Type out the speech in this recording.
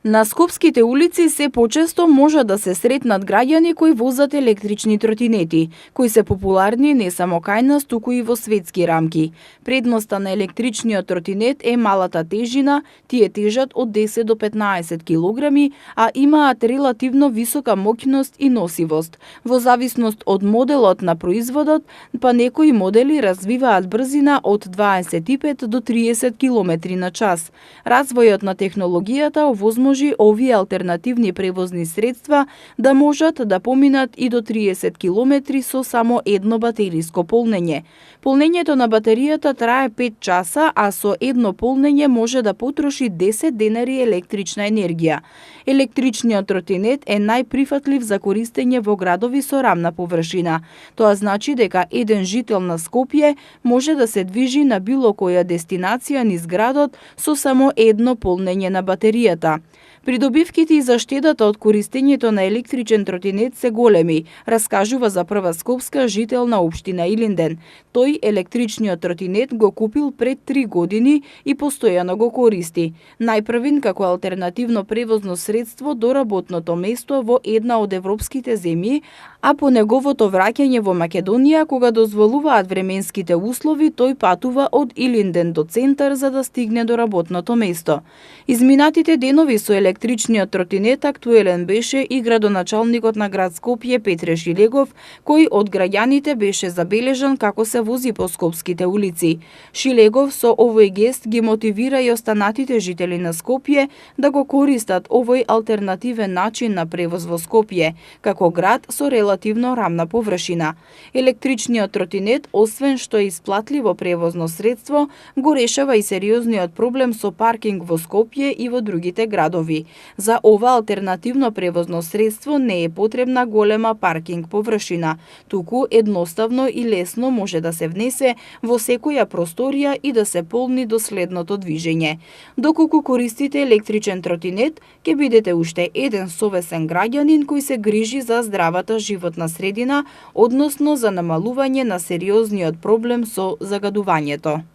На скопските улици се почесто може да се сретнат граѓани кои возат електрични тротинети, кои се популарни не само кај нас, туку и во светски рамки. Предноста на електричниот тротинет е малата тежина, тие тежат од 10 до 15 килограми, а имаат релативно висока моќност и носивост. Во зависност од моделот на производот, па некои модели развиваат брзина од 25 до 30 км на час. Развојот на технологијата овозможи овие алтернативни превозни средства да можат да поминат и до 30 км со само едно батериско полнење. Полнењето на батеријата трае 5 часа, а со едно полнење може да потроши 10 денари електрична енергија. Електричниот тротинет е најприфатлив за користење во градови со рамна површина. Тоа значи дека еден жител на Скопје може да се движи на било која дестинација низ градот со само едно полнење на батеријата. Придобивките и заштедата од користењето на електричен тротинет се големи, раскажува за прва скопска жител на општина Илинден. Тој електричниот тротинет го купил пред 3 години и постојано го користи. Најпрвин како алтернативно превозно средство до работното место во една од европските земји, а по неговото враќање во Македонија, кога дозволуваат временските услови, тој патува од Илинден до центар за да стигне до работното место. Изминатите денови со електричниот тротинет актуелен беше и градоначалникот на град Скопје Петре Шилегов, кој од граѓаните беше забележан како се вози по скопските улици. Шилегов со овој гест ги мотивира и останатите жители на Скопје да го користат овој алтернативен начин на превоз во Скопје, како град со релативно рамна површина. Електричниот тротинет, освен што е исплатливо превозно средство, го решава и сериозниот проблем со паркинг во Скопје и во другите градови. За ова алтернативно превозно средство не е потребна голема паркинг површина, туку едноставно и лесно може да се внесе во секоја просторија и да се полни до следното движење. Доколку користите електричен тротинет, ќе бидете уште еден совесен граѓанин кој се грижи за здравата животна средина, односно за намалување на сериозниот проблем со загадувањето.